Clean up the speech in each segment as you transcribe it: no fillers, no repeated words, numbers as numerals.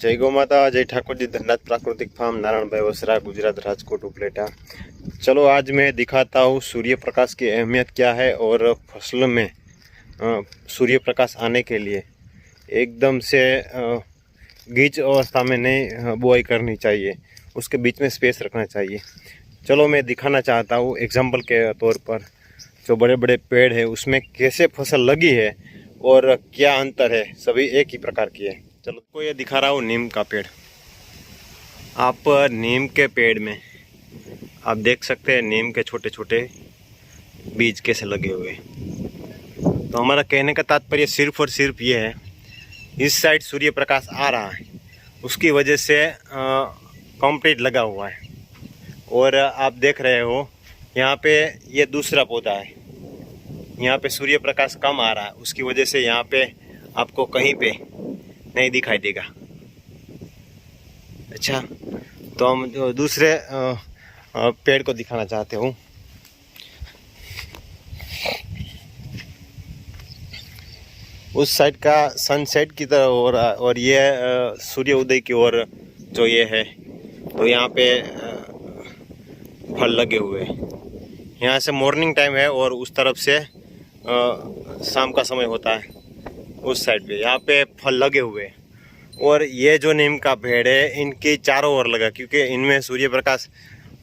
जय गौ माता, जय ठाकुर जी, धनराज प्राकृतिक फार्म, नारायण भाई वसरा, गुजरात, राजकोट, उपलेटा। चलो आज मैं दिखाता हूँ सूर्य प्रकाश की अहमियत क्या है और फसल में सूर्य प्रकाश आने के लिए एकदम से गीच अवस्था में नहीं बुआई करनी चाहिए, उसके बीच में स्पेस रखना चाहिए। चलो मैं दिखाना चाहता हूँ एग्जाम्पल के तौर पर जो बड़े बड़े पेड़ है उसमें कैसे फसल लगी है और क्या अंतर है, सभी एक ही प्रकार की है। चलो को ये दिखा रहा हूँ नीम का पेड़। आप नीम के पेड़ में आप देख सकते हैं नीम के छोटे छोटे बीज कैसे लगे हुए। तो हमारा कहने का तात्पर्य सिर्फ और सिर्फ ये है, इस साइड सूर्य प्रकाश आ रहा है, उसकी वजह से कंप्लीट लगा हुआ है। और आप देख रहे हो यहाँ पे ये दूसरा पौधा है, यहाँ पे सूर्य प्रकाश कम आ रहा है, उसकी वजह से यहाँ पे आपको कहीं पे नहीं दिखाई देगा। अच्छा, तो हम दूसरे पेड़ को दिखाना चाहते हूँ। उस साइड का सनसेट की तरह हो रहा और ये सूर्य उदय की ओर जो ये है, तो यहाँ पे फल लगे हुए हैं। यहाँ से मॉर्निंग टाइम है और उस तरफ से शाम का समय होता है उस साइड पे। यहाँ पे फल लगे हुए हैं और ये जो नीम का पेड़ है इनकी चारों ओर लगा, क्योंकि इनमें सूर्य प्रकाश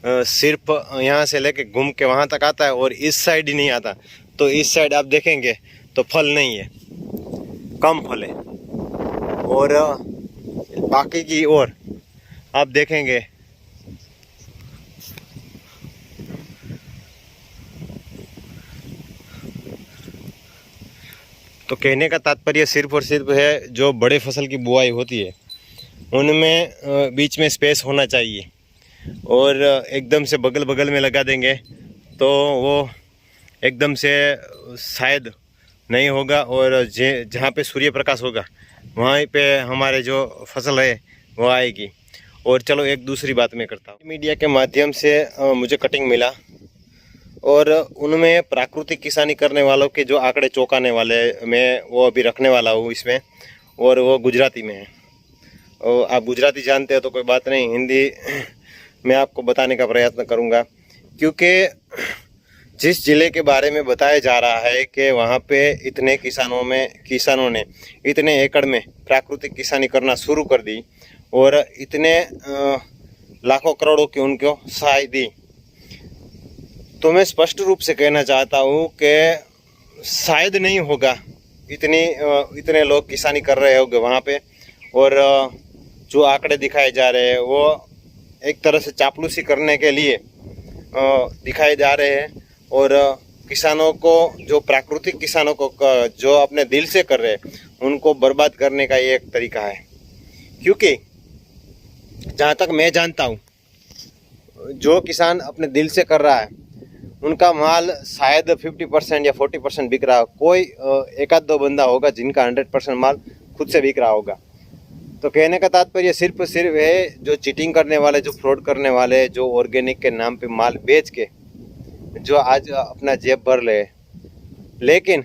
सिर्फ यहाँ से लेके घूम के वहाँ तक आता है और इस साइड ही नहीं आता। तो इस साइड आप देखेंगे तो फल नहीं है, कम फल है। और बाकी की ओर आप देखेंगे तो कहने का तात्पर्य सिर्फ और सिर्फ है, जो बड़े फसल की बुआई होती है उनमें बीच में स्पेस होना चाहिए। और एकदम से बगल बगल में लगा देंगे तो वो एकदम से शायद नहीं होगा, और जहाँ पे सूर्य प्रकाश होगा वहाँ पे हमारे जो फसल है वो आएगी। और चलो एक दूसरी बात मैं करता हूँ। मीडिया के माध्यम से मुझे कटिंग मिला और उनमें प्राकृतिक किसानी करने वालों के जो आंकड़े चौंकाने वाले मैं वो अभी रखने वाला हूँ इसमें, और वो गुजराती में है। और आप गुजराती जानते हो तो कोई बात नहीं, हिंदी मैं आपको बताने का प्रयत्न करूँगा। क्योंकि जिस ज़िले के बारे में बताया जा रहा है कि वहाँ पे इतने किसानों ने इतने एकड़ में प्राकृतिक किसानी करना शुरू कर दी और इतने लाखों करोड़ों की उनको सहाय दी, तो मैं स्पष्ट रूप से कहना चाहता हूँ कि शायद नहीं होगा इतने लोग किसानी कर रहे होंगे वहाँ पे। और जो आंकड़े दिखाए जा रहे हैं वो एक तरह से चापलूसी करने के लिए दिखाए जा रहे हैं। और किसानों को, जो प्राकृतिक किसानों को जो अपने दिल से कर रहे हैं, उनको बर्बाद करने का ये एक तरीका है। क्योंकि जहाँ तक मैं जानता हूँ, जो किसान अपने दिल से कर रहा है उनका माल शायद 50% या 40% बिक रहा हो। कोई एक आध दो बंदा होगा जिनका 100% माल खुद से बिक रहा होगा। तो कहने का तात्पर्य सिर्फ है, जो चीटिंग करने वाले, जो फ्रॉड करने वाले, जो ऑर्गेनिक के नाम पे माल बेच के जो आज अपना जेब भर ले, लेकिन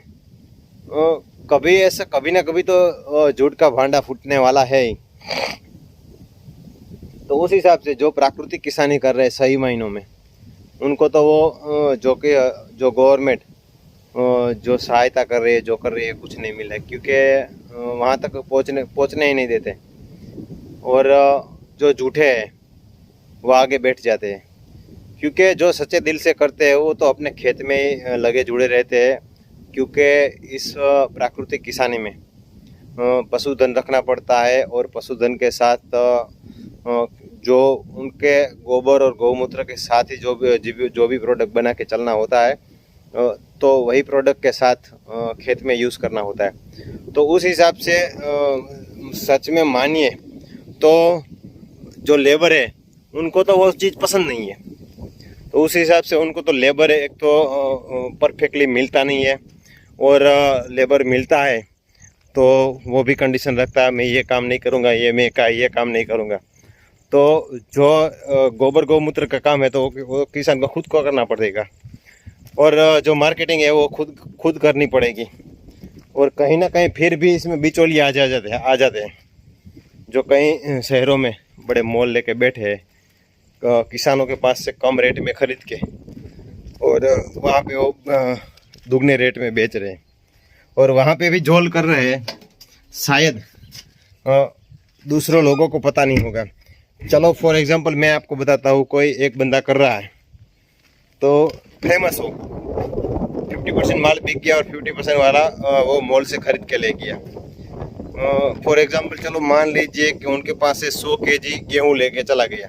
कभी ना कभी तो झूठ का भांडा फूटने वाला है ही। तो उस हिसाब से जो प्राकृतिक किसानी कर रहे हैं सही मायनों में, उनको तो वो जो गवर्नमेंट जो सहायता कर रही है कुछ नहीं मिला, क्योंकि वहाँ तक पहुँचने ही नहीं देते। और जो झूठे हैं वो आगे बैठ जाते हैं, क्योंकि जो सच्चे दिल से करते हैं वो तो अपने खेत में ही लगे जुड़े रहते हैं। क्योंकि इस प्राकृतिक किसानी में पशुधन रखना पड़ता है और पशुधन के साथ जो उनके गोबर और गौमूत्र के साथ ही जो भी प्रोडक्ट बना के चलना होता है, तो वही प्रोडक्ट के साथ खेत में यूज़ करना होता है। तो उस हिसाब से सच में मानिए तो जो लेबर है उनको तो वो चीज़ पसंद नहीं है। तो उस हिसाब से उनको तो लेबर एक तो परफेक्टली मिलता नहीं है, और लेबर मिलता है तो वो भी कंडीशन रखता है, मैं ये काम नहीं करूँगा, ये काम नहीं करूँगा। तो जो गोबर गौमूत्र का काम है तो वो किसान को खुद को करना पड़ेगा, और जो मार्केटिंग है वो खुद करनी पड़ेगी। और कहीं ना कहीं फिर भी इसमें बिचौलिए आ जाते हैं। जो कई शहरों में बड़े मॉल लेके बैठे हैं किसानों के पास से कम रेट में खरीद के, और वहाँ पे वो दुगने रेट में बेच रहे हैं और वहाँ पे भी झोल कर रहे हैं। शायद दूसरों लोगों को पता नहीं होगा। चलो फॉर एग्जांपल मैं आपको बताता हूँ, कोई एक बंदा कर रहा है तो फेमस हो, 50% माल बिक गया और 50% वाला वो मॉल से खरीद के ले गया। फॉर एग्जांपल चलो मान लीजिए कि उनके पास से 100 केजी गेहूँ लेके चला गया,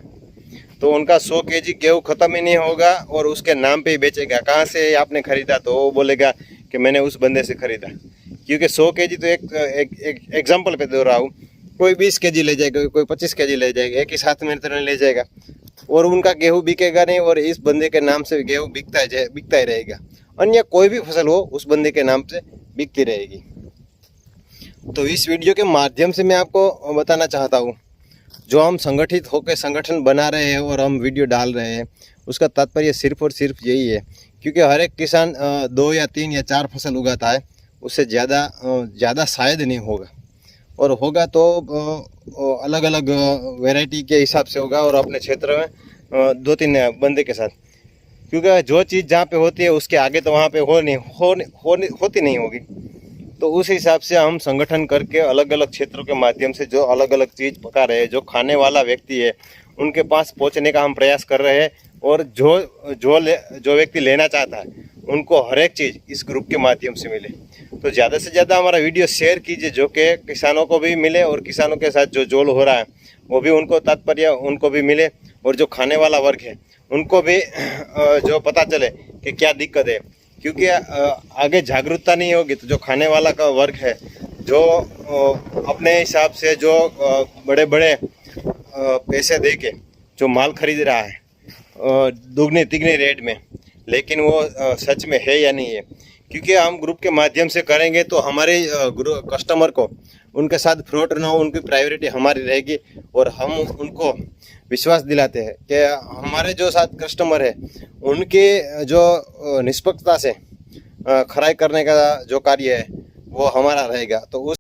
तो उनका 100 केजी गेहूँ ख़त्म ही नहीं होगा और उसके नाम पे ही बेचेगा। कहाँ से आपने ख़रीदा, तो वो बोलेगा कि मैंने उस बंदे से ख़रीदा। क्योंकि 100 केजी तो एक एग्जांपल पे दे रहा हूँ, कोई 20 केजी ले जाएगा, कोई 25 केजी ले जाएगा, एक ही साथ में तरह ले जाएगा और उनका गेहूँ बिकेगा नहीं और इस बंदे के नाम से गेहूँ बिकता ही रहेगा। अन्य कोई भी फसल हो उस बंदे के नाम से बिकती रहेगी। तो इस वीडियो के माध्यम से मैं आपको बताना चाहता हूँ, जो हम संगठित होकर संगठन बना रहे हैं और हम वीडियो डाल रहे हैं, उसका तात्पर्य सिर्फ और सिर्फ यही है क्योंकि हर एक किसान 2 या 3 या 4 फसल उगाता है, उससे ज़्यादा शायद नहीं होगा, और होगा तो अलग अलग वैरायटी के हिसाब से होगा और अपने क्षेत्र में 2-3 बंदे के साथ। क्योंकि जो चीज़ जहाँ पे होती है उसके आगे तो वहाँ पे होती नहीं होगी। तो उस हिसाब से हम संगठन करके अलग अलग क्षेत्रों के माध्यम से जो अलग अलग चीज़ पका रहे हैं, जो खाने वाला व्यक्ति है उनके पास पहुँचने का हम प्रयास कर रहे हैं, और जो व्यक्ति लेना चाहता है उनको हर एक चीज़ इस ग्रुप के माध्यम से मिले। तो ज़्यादा से ज़्यादा हमारा वीडियो शेयर कीजिए, जो कि किसानों को भी मिले और किसानों के साथ जो जोल हो रहा है वो भी उनको तात्पर्य उनको भी मिले, और जो खाने वाला वर्ग है उनको भी जो पता चले कि क्या दिक्कत है। क्योंकि आगे जागरूकता नहीं होगी तो जो खाने वाला का वर्ग है, जो अपने हिसाब से जो बड़े बड़े पैसे दे के जो माल खरीद रहा है दुगने तिगने रेट में, लेकिन वो सच में है या नहीं है। क्योंकि हम ग्रुप के माध्यम से करेंगे तो हमारे कस्टमर को उनके साथ फ्रॉड ना हो, उनकी प्रायोरिटी हमारी रहेगी, और हम उनको विश्वास दिलाते हैं कि हमारे जो साथ कस्टमर है उनके जो निष्पक्षता से खराई करने का जो कार्य है वो हमारा रहेगा। तो उस